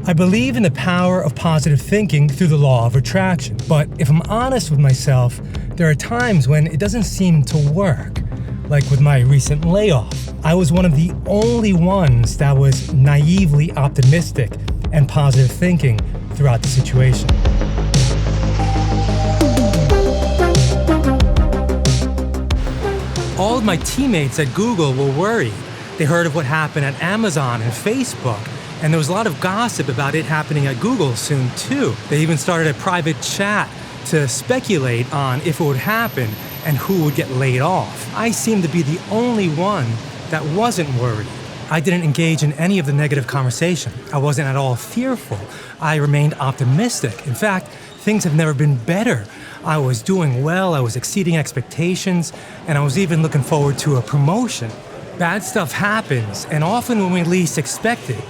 I believe in the power of positive thinking through the law of attraction, but if I'm honest with myself, there are times when it doesn't seem to work. Like with my recent layoff, I was one of the only ones that was naively optimistic and positive thinking throughout the situation. All of my teammates at Google were worried. They heard of what happened at Amazon and Facebook, and there was a lot of gossip about it happening at Google soon too. They even started a private chat to speculate on if it would happen and who would get laid off. I seemed to be the only one that wasn't worried. I didn't engage in any of the negative conversation. I wasn't at all fearful. I remained optimistic. In fact, things have never been better. I was doing well, I was exceeding expectations, and I was even looking forward to a promotion. Bad stuff happens, and often when we least expect it.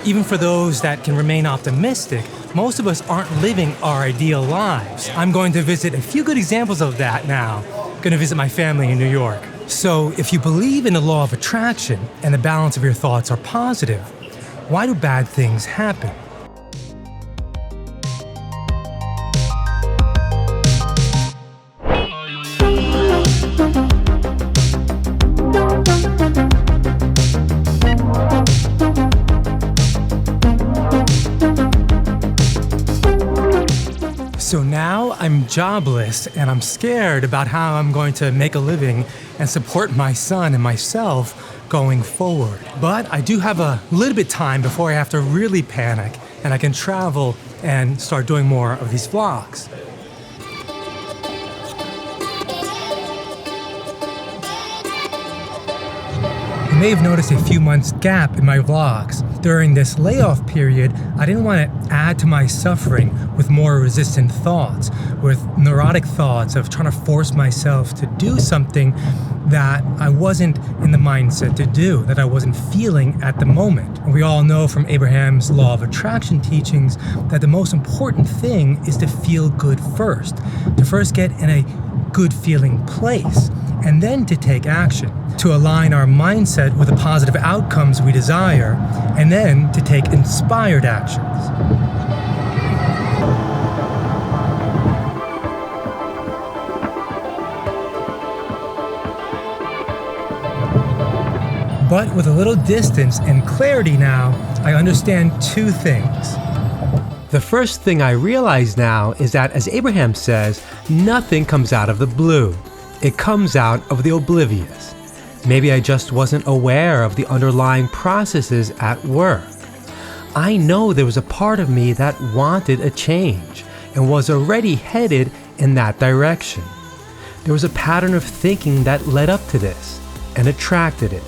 Even for those that can remain optimistic, most of us aren't living our ideal lives. I'm going to visit a few good examples of that now. I'm going to visit my family in New York. So if you believe in the law of attraction and the balance of your thoughts are positive, why do bad things happen? So now I'm jobless and I'm scared about how I'm going to make a living and support my son and myself going forward. But I do have a little bit time before I have to really panic and I can travel and start doing more of these vlogs. You may have noticed a few months gap in my vlogs. During this layoff period, I didn't want to add to my suffering with more resistant thoughts, with neurotic thoughts of trying to force myself to do something that I wasn't in the mindset to do, that I wasn't feeling at the moment. And we all know from Abraham's law of attraction teachings that the most important thing is to feel good first, to first get in a good feeling place, and then to take action, to align our mindset with the positive outcomes we desire, and then to take inspired actions. But with a little distance and clarity now, I understand two things. The first thing I realize now is that, as Abraham says, nothing comes out of the blue. It comes out of the oblivious. Maybe I just wasn't aware of the underlying processes at work. I know there was a part of me that wanted a change and was already headed in that direction. There was a pattern of thinking that led up to this and attracted it.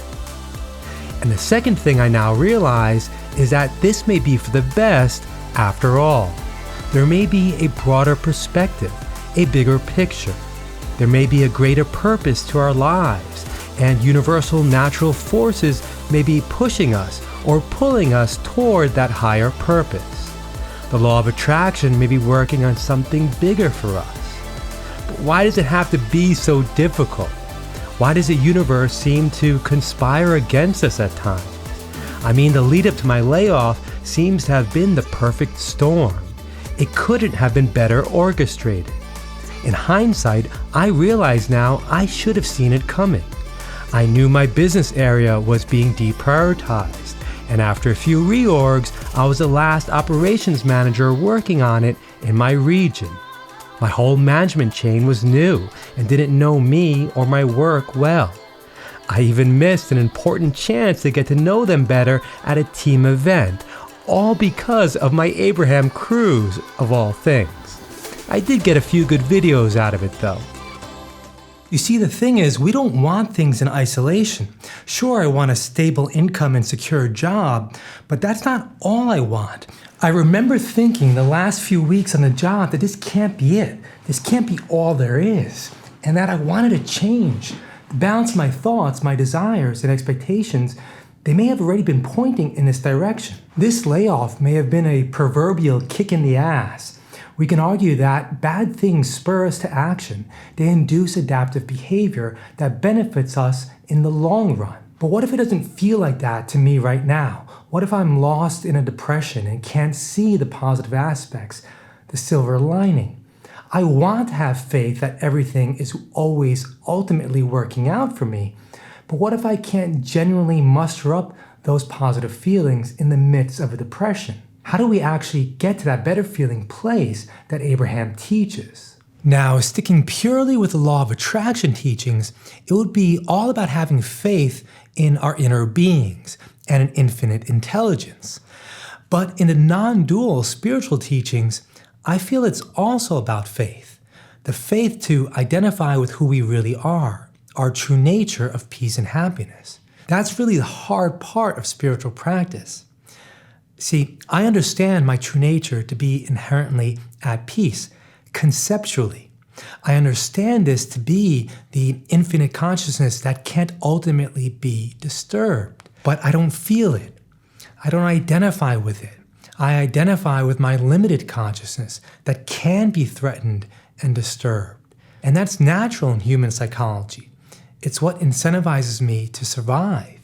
And the second thing I now realize is that this may be for the best after all. There may be a broader perspective, a bigger picture. There may be a greater purpose to our lives, and universal natural forces may be pushing us or pulling us toward that higher purpose. The law of attraction may be working on something bigger for us. But why does it have to be so difficult? Why does the universe seem to conspire against us at times? I mean, the lead up to my layoff seems to have been the perfect storm. It couldn't have been better orchestrated. In hindsight, I realize now I should have seen it coming. I knew my business area was being deprioritized, and after a few reorgs, I was the last operations manager working on it in my region. My whole management chain was new and didn't know me or my work well. I even missed an important chance to get to know them better at a team event, all because of my Abraham cruise, of all things. I did get a few good videos out of it though. You see, the thing is, we don't want things in isolation. Sure, I want a stable income and secure job, but that's not all I want. I remember thinking the last few weeks on the job that this can't be it. This can't be all there is. And that I wanted to change. To balance my thoughts, my desires, and expectations, they may have already been pointing in this direction. This layoff may have been a proverbial kick in the ass. We can argue that bad things spur us to action. They induce adaptive behavior that benefits us in the long run. But what if it doesn't feel like that to me right now? What if I'm lost in a depression and can't see the positive aspects, the silver lining? I want to have faith that everything is always ultimately working out for me, but what if I can't genuinely muster up those positive feelings in the midst of a depression? How do we actually get to that better feeling place that Abraham teaches? Now, sticking purely with the law of attraction teachings, it would be all about having faith in our inner beings and an infinite intelligence. But in the non-dual spiritual teachings, I feel it's also about faith. The faith to identify with who we really are, our true nature of peace and happiness. That's really the hard part of spiritual practice. See, I understand my true nature to be inherently at peace, conceptually. I understand this to be the infinite consciousness that can't ultimately be disturbed. But I don't feel it. I don't identify with it. I identify with my limited consciousness that can be threatened and disturbed. And that's natural in human psychology. It's what incentivizes me to survive.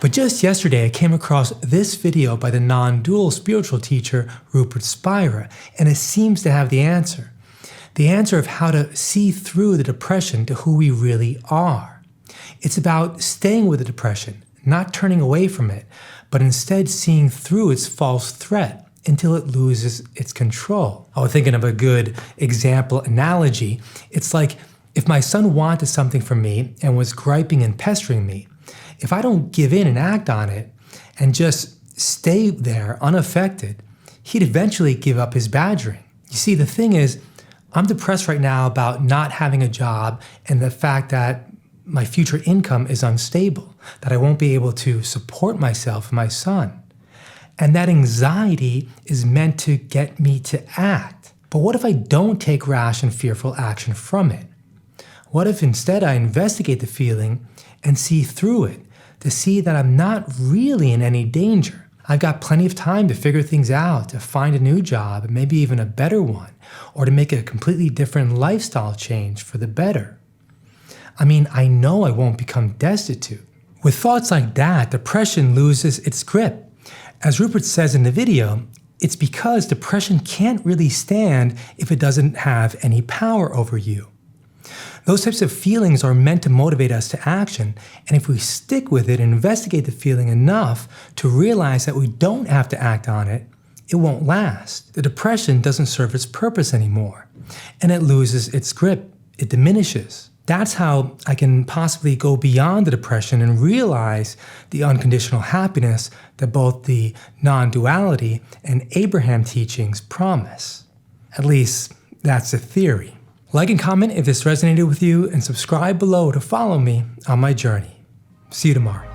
But just yesterday, I came across this video by the non-dual spiritual teacher Rupert Spira, and it seems to have the answer. The answer of how to see through the depression to who we really are. It's about staying with the depression, not turning away from it, but instead seeing through its false threat until it loses its control. I was thinking of a good example analogy. It's like if my son wanted something from me and was griping and pestering me, if I don't give in and act on it and just stay there unaffected, he'd eventually give up his badgering. You see, the thing is, I'm depressed right now about not having a job and the fact that my future income is unstable, that I won't be able to support myself and my son. And that anxiety is meant to get me to act. But what if I don't take rash and fearful action from it? What if instead I investigate the feeling and see through it, to see that I'm not really in any danger? I've got plenty of time to figure things out, to find a new job, and maybe even a better one, or to make a completely different lifestyle change for the better. I mean, I know I won't become destitute. With thoughts like that, depression loses its grip. As Rupert says in the video, it's because depression can't really stand if it doesn't have any power over you. Those types of feelings are meant to motivate us to action, and if we stick with it and investigate the feeling enough to realize that we don't have to act on it, it won't last. The depression doesn't serve its purpose anymore, and it loses its grip. It diminishes. That's how I can possibly go beyond the depression and realize the unconditional happiness that both the non-duality and Abraham teachings promise. At least, that's the theory. Like and comment if this resonated with you, and subscribe below to follow me on my journey. See you tomorrow.